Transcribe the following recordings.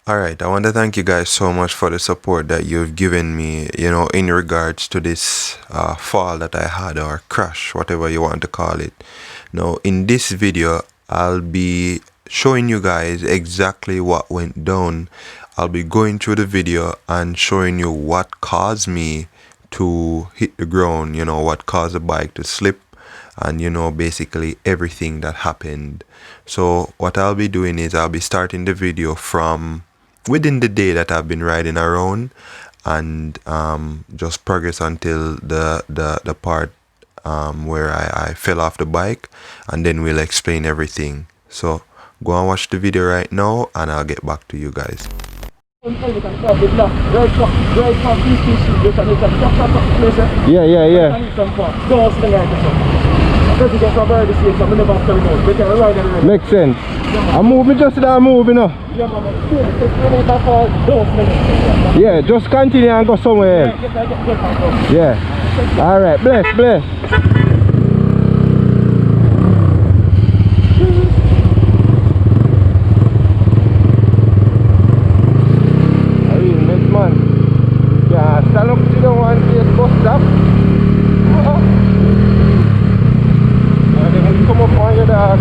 Alright, I want to thank you guys so much for the support that you've given me, in regards to this fall that I had, or crash, whatever you want to call it. Now, in this video, I'll be showing you guys exactly what went down. I'll be going through the video and showing you what caused me to hit the ground, what caused the bike to slip, and basically everything that happened. So what I'll be doing is I'll be starting the video from within the day that I've been riding around, and just progress until the part where I fell off the bike, and then we'll explain everything. So go and watch the video right now, and I'll get back to you guys. Yeah. Makes sense. I'm moving just now, Yeah, just continue and go somewhere else. Yeah. Alright, bless. Yeah, stand up to the one place bus stop. And then come up on your dog.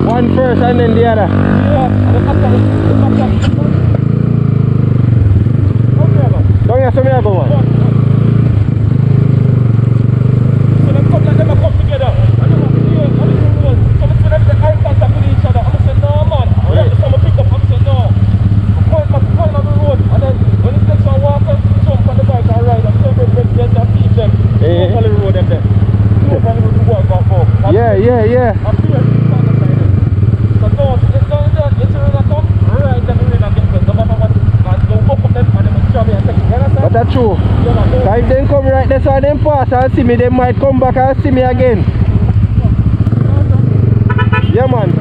One first and then the other. Don't you see me go one? So them come like them a come together. And them a see us, and they do us. So we see them the eye contact with each other. And I said, no man. We have to come and pick up. And I said, no. Point on the road. And then when it takes a walk, jump on the bike and ride. And say, let's just keep them. Go on the road them there. Yeah. But that's true. If they come right there, so them pass and see me, they might come back and see me again. Yeah, man.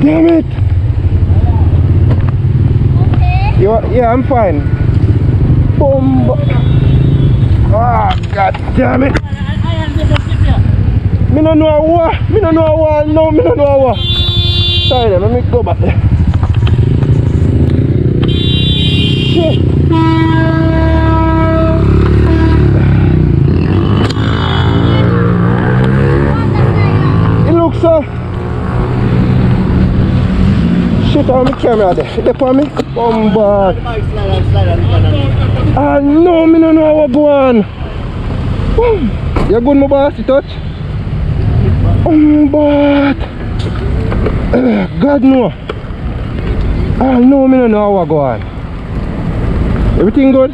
damn it! Okay. Yeah, I'm fine. Boom! Ah, god damn it! Me no know what. Me no know what. No, me no know what. Sorry, let me go back there. Shit. It looks so. Shit on my camera there. Is that for me? Bombard. Ah no, me no know what go on. You good, my boss? You touch? Bombard. God no. Ah no, me no know what go on. Everything good?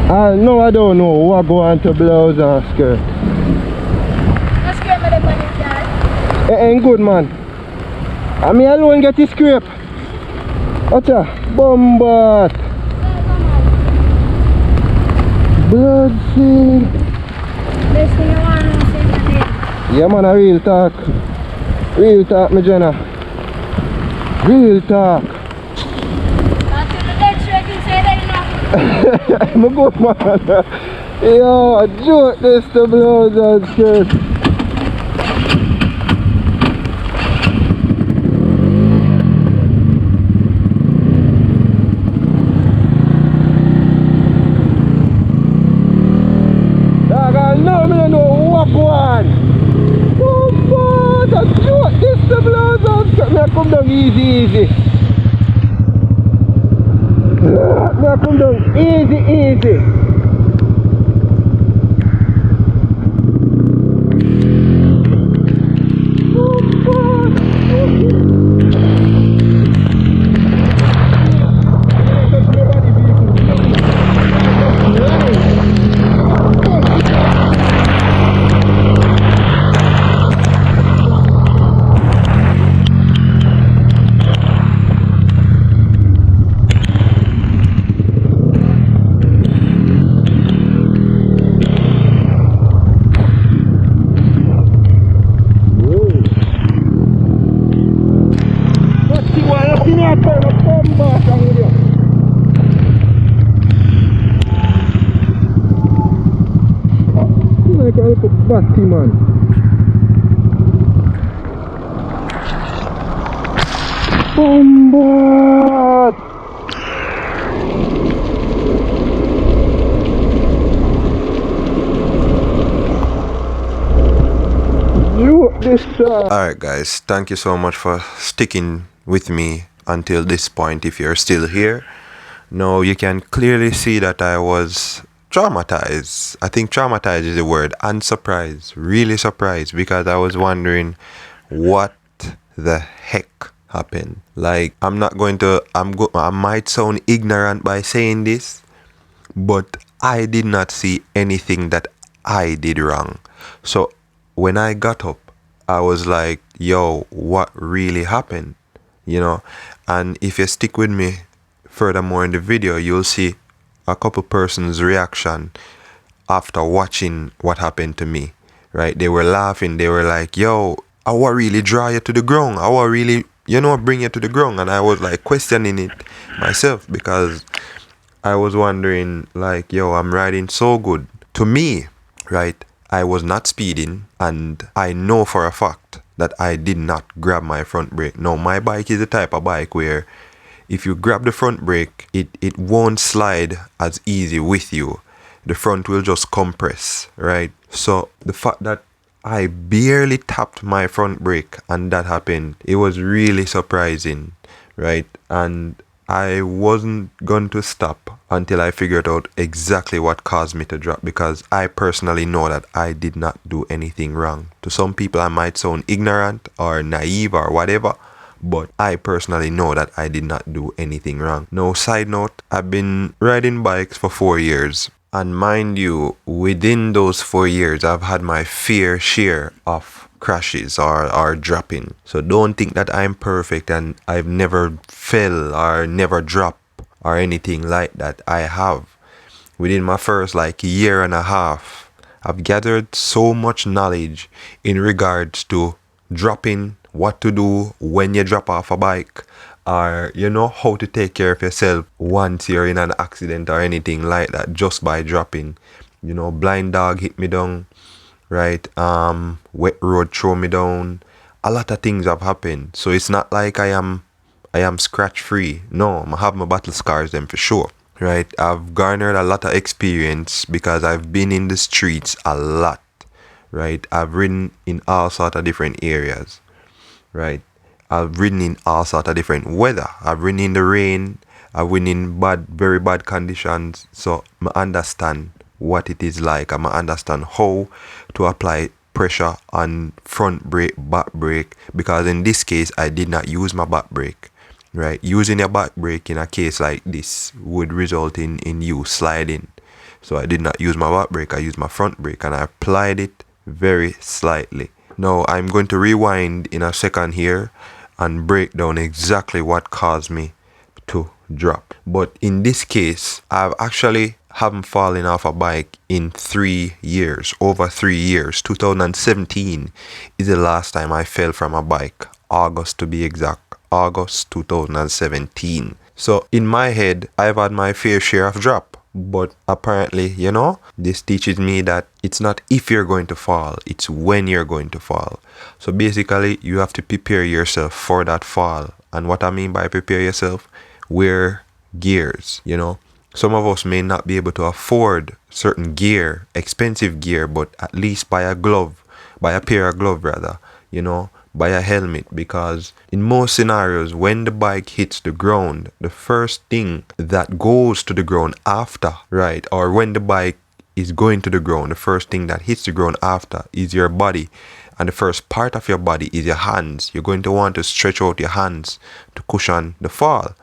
No, I don't know what go on to blouse and skirt. It ain't good, man. I mean alone get this scrape. Watch out. Bombard. Blood seal. Best thing I want to say today. Yeah man, a real talk. Real talk, me Jenna. Real talk. That's the dead straight you say that enough. I'm a good man. Yo, I joke this to blouse and skirt. No, me don't know what go on. Oh God, I joke this to blouse and skirt. Me I come down easy. Me I come down easy. Oh God. Batty man. Bombard. You this Alright guys, thank you so much for sticking with me until this point if you're still here. Now you can clearly see that I was traumatized. I think traumatized is the word, and surprised, really surprised, because I was wondering what the heck happened. Like, I might sound ignorant by saying this, but I did not see anything that I did wrong. So when I got up, I was like, yo, what really happened? You know, and if you stick with me furthermore in the video, you'll see a couple persons' reaction after watching what happened to me, right? They were laughing. They were like, yo, I will really draw you to the ground. I will really, bring you to the ground. And I was like questioning it myself because I was wondering like, yo, I'm riding so good. To me, right, I was not speeding, and I know for a fact that I did not grab my front brake. Now, my bike is the type of bike where if you grab the front brake, it won't slide as easy with you. The front will just compress, right? So the fact that I barely tapped my front brake and that happened, it was really surprising, right? And I wasn't going to stop until I figured out exactly what caused me to drop, because I personally know that I did not do anything wrong. To some people, I might sound ignorant or naive or whatever, but I personally know that I did not do anything wrong. Now, side note, I've been riding bikes for 4 years. And mind you, within those 4 years, I've had my fair share of crashes or dropping. So don't think that I'm perfect and I've never fell or never dropped or anything like that. I have. Within my first year and a half, I've gathered so much knowledge in regards to dropping, what to do when you drop off a bike, or you know how to take care of yourself once you're in an accident or anything like that, just by dropping. You know, blind dog hit me down, right? Wet road throw me down. A lot of things have happened, so it's not like I am scratch free. No, I have my battle scars them for sure, right? I've garnered a lot of experience because I've been in the streets a lot, right? I've ridden in all sort of different areas, right? I've ridden in all sort of different weather. I've ridden in the rain. I've ridden in very bad conditions. So I understand what it is like. I understand how to apply pressure on front brake, back brake, because in this case I did not use my back brake, right? Using a back brake in a case like this would result in you sliding. So I did not use my back brake. I used my front brake, and I applied it very slightly. Now I'm going to rewind in a second here and break down exactly what caused me to drop. But in this case, I've actually haven't fallen off a bike in 3 years, over 3 years. 2017 is the last time I fell from a bike, August to be exact, August 2017. So in my head, I've had my fair share of drop. But apparently, you know, this teaches me that it's not if you're going to fall, it's when you're going to fall. So basically, you have to prepare yourself for that fall. And what I mean by prepare yourself, wear gears, you know. Some of us may not be able to afford certain gear, expensive gear, but at least buy a glove, buy a pair of gloves rather, you know, buy a helmet, because in most scenarios, when the bike hits the ground, the first thing that goes to the ground after, right, or when the bike is going to the ground, the first thing that hits the ground after is your body. And the first part of your body is your hands. You're going to want to stretch out your hands to cushion the fall.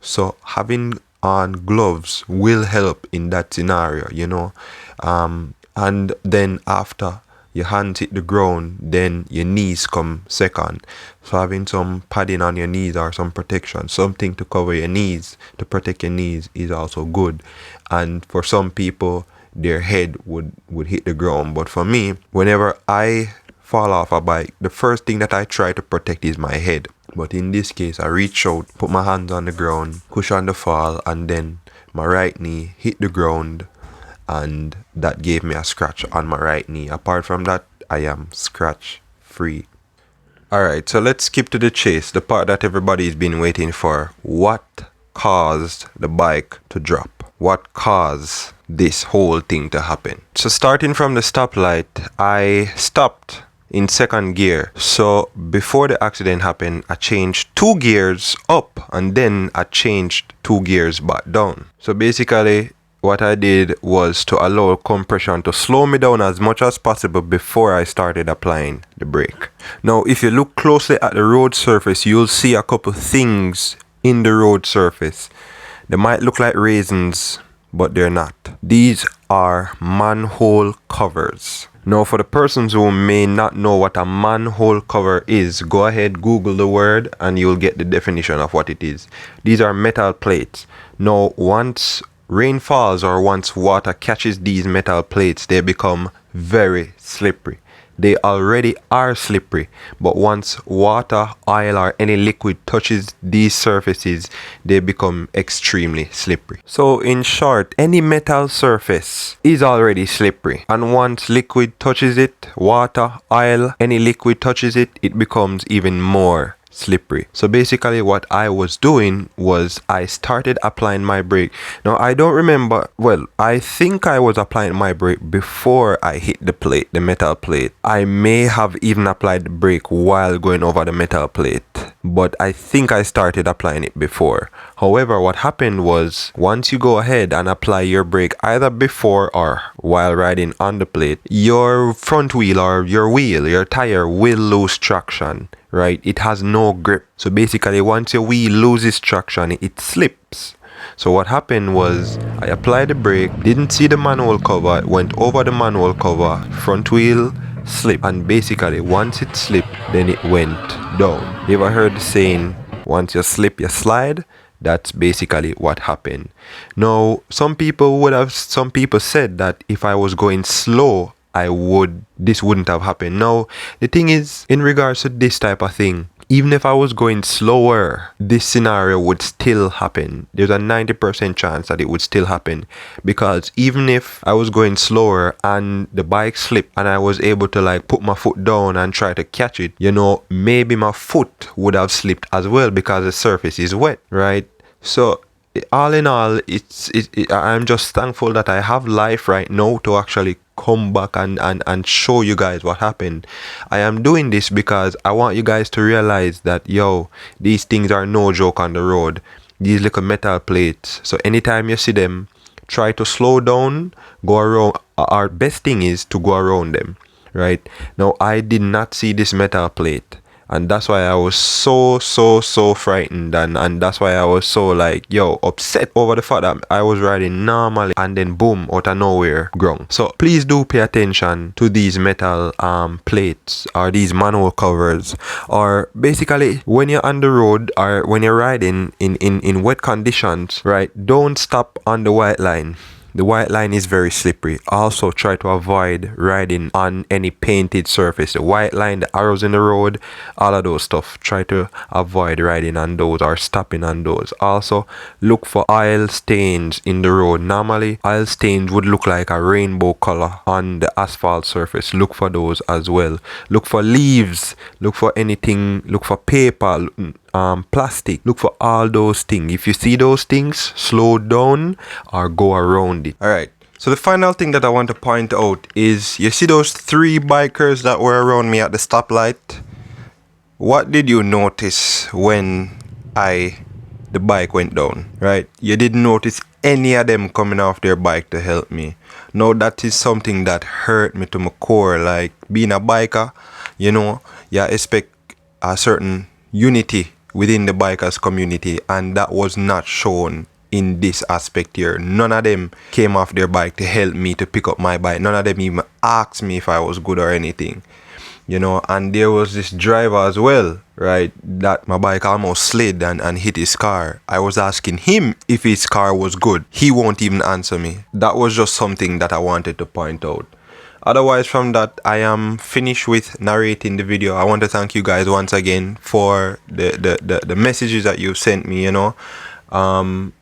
So having on gloves will help in that scenario, you know. And then after your hands hit the ground, then your knees come second. So having some padding on your knees or some protection, something to cover your knees, to protect your knees, is also good. And for some people, their head would hit the ground. But for me, whenever I fall off a bike, the first thing that I try to protect is my head. But in this case, I reach out, put my hands on the ground, cushion the fall, and then my right knee hit the ground, and that gave me a scratch on my right knee. Apart from that, I am scratch free. Alright, so let's skip to the chase, the part that everybody's been waiting for. What caused the bike to drop? What caused this whole thing to happen? So starting from the stoplight, I stopped in second gear. So before the accident happened, I changed 2 gears up, and then I changed 2 gears back down. So basically, what I did was to allow compression to slow me down as much as possible before I started applying the brake. Now, if you look closely at the road surface, you'll see a couple things in the road surface. They might look like raisins, but they're not. These are manhole covers. Now, for the persons who may not know what a manhole cover is, go ahead, Google the word, and you'll get the definition of what it is. These are metal plates. Now, once rain falls or once water catches these metal plates, they become very slippery. They already are slippery, but once water, oil, or any liquid touches these surfaces, they become extremely slippery. So in short, any metal surface is already slippery, and once liquid touches it, water, oil, any liquid touches it, it becomes even more slippery. So basically what I was doing was I started applying my brake. Now I don't remember, well, I think I was applying my brake before I hit the plate, the metal plate. I may have even applied the brake while going over the metal plate, but I think I started applying it before. However, what happened was once you go ahead and apply your brake either before or while riding on the plate, your front wheel or your wheel, your tire will lose traction, right? It has no grip. So basically once your wheel loses traction, it slips. So what happened was I applied the brake, didn't see the manhole cover, went over the manhole cover, front wheel slipped, and basically once it slipped, then it went down. You ever heard the saying, once you slip you slide? That's basically what happened. Now, some people said that if I was going slow, this wouldn't have happened. Now, the thing is, in regards to this type of thing, even if I was going slower, this scenario would still happen. There's a 90% chance that it would still happen, because even if I was going slower and the bike slipped and I was able to like put my foot down and try to catch it, you know, maybe my foot would have slipped as well because the surface is wet, right? So all in all, I'm just thankful that I have life right now to actually come back and show you guys what happened. I am doing this because I want you guys to realize that, yo, these things are no joke on the road. These little metal plates. So anytime you see them, try to slow down, go around. Our best thing is to go around them, right? Now, I did not see this metal plate, and that's why I was so frightened, and that's why I was so like, yo, upset over the fact that I was riding normally and then boom, out of nowhere, grung. So please do pay attention to these metal plates or these manhole covers, or basically when you're on the road or when you're riding in wet conditions, right? Don't stop on the white line. The white line is very slippery. Also, try to avoid riding on any painted surface. The white line, the arrows in the road, all of those stuff. Try to avoid riding on those or stopping on those. Also, look for oil stains in the road. Normally, oil stains would look like a rainbow color on the asphalt surface. Look for those as well. Look for leaves. Look for anything. Look for paper. Plastic. Look for all those things. If you see those things, slow down or go around it. Alright, so the final thing that I want to point out is, you see those 3 bikers that were around me at the stoplight? What did you notice when the bike went down, right? You didn't notice any of them coming off their bike to help me. Now, that is something that hurt me to my core. Like, being a biker, you know, you expect a certain unity within the bikers community, and that was not shown in this aspect here. None of them came off their bike to help me to pick up my bike. None of them even asked me if I was good or anything, you know. And there was this driver as well, right, that my bike almost slid and hit his car. I was asking him if his car was good. He won't even answer me. That was just something that I wanted to point out. Otherwise, from that, I am finished with narrating the video. I want to thank you guys once again for the messages that you've sent me, you know.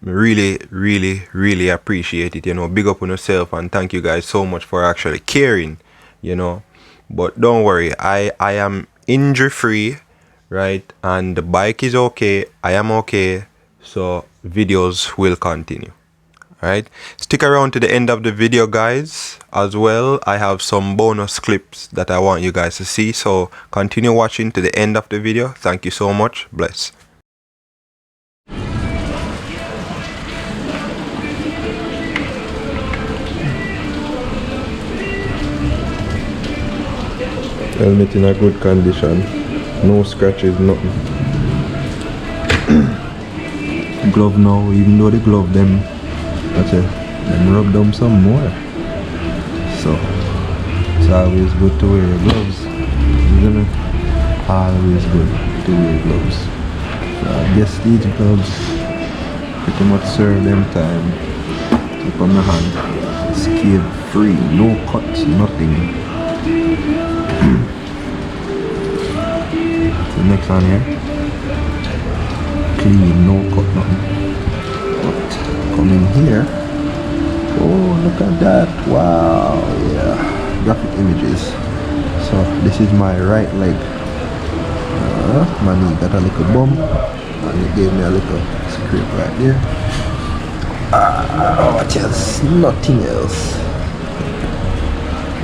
Really appreciate it, you know. Big up on yourself, and thank you guys so much for actually caring, you know. But don't worry, I am injury free, right? And the bike is okay. I am okay. So videos will continue. Alright, stick around to the end of the video, guys. As well, I have some bonus clips that I want you guys to see, so continue watching to the end of the video. Thank you so much. Bless. Helmet in a good condition, no scratches, nothing. Glove now, even though the glove them, that's it, then rub them some more. So it's always good to wear gloves, isn't it? Always good to wear gloves. So I guess these gloves pretty much serve them time. Keep on the hand, scale free, no cuts, nothing. The next one here, clean, no cut, nothing. But come in here, oh, look at that, wow, yeah, graphic images. So this is my right leg. My knee got a little bump and it gave me a little scrape right there. What else? Nothing else.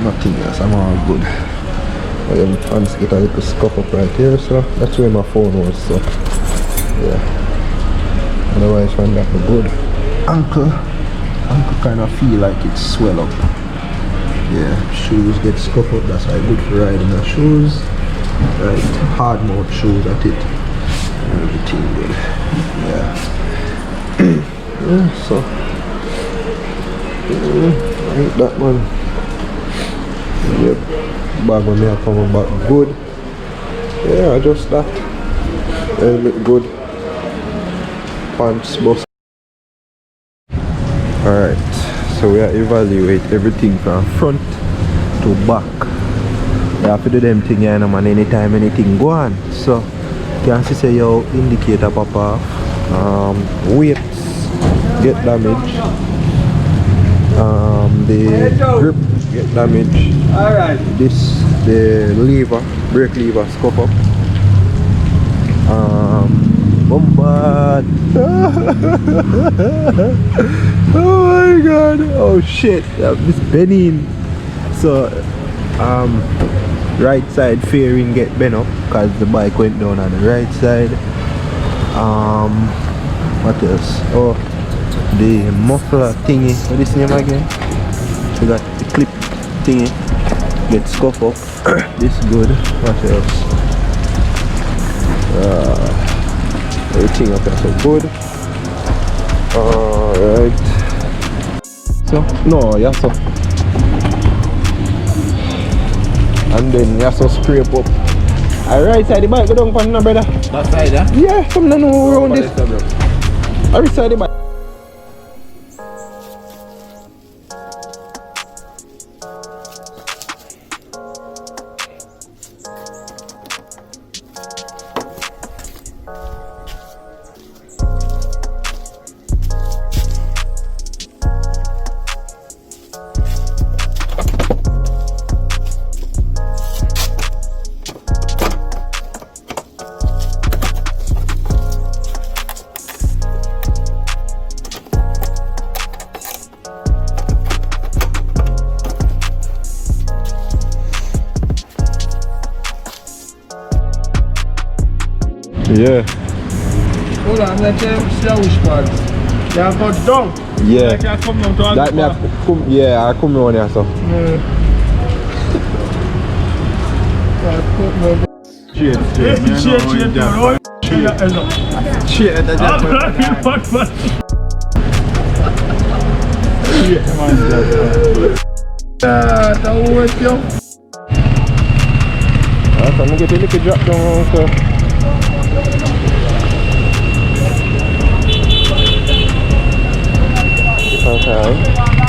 Nothing else, I'm all good. My pants get a little scuff up right here, so that's where my phone was, so yeah. Otherwise, from that, we're good. Ankle kind of feel like it's swell up. Yeah, shoes get scuffed up, that's why good for riding the shoes. Right, hard mouth shoes at it. Everything good. Yeah. Yeah, so right, that one. Yep. Bag when me are coming back good. Yeah, just that. A bit good. pants bus. Alright, so we are evaluate everything from front to back. You have to do them thing here, man, anytime anything go on. So you can see say your indicator pop off, weights get damaged, the grip get damaged. Alright. This the lever, brake lever scuff up. Bombard. Oh my god. Oh shit. This bending. So right side fairing get bent up because the bike went down on the right side. What else? Oh, the muffler thingy. What is this name again? We got the clip thingy. Get scuff up. This good. What else? Everything up there so good. Alright. So no, yeah, so. And then you have to scrape up. Alright side the bike go down from now, brother. That side, huh? Yeah, some no know around this. Alright side the bike. Yeah. Hold on, let's see which part. They have got down. Yeah. Like I come down to That me have come, yeah, I come round here so. Shit, I'm gonna get a little drop down so. Okay.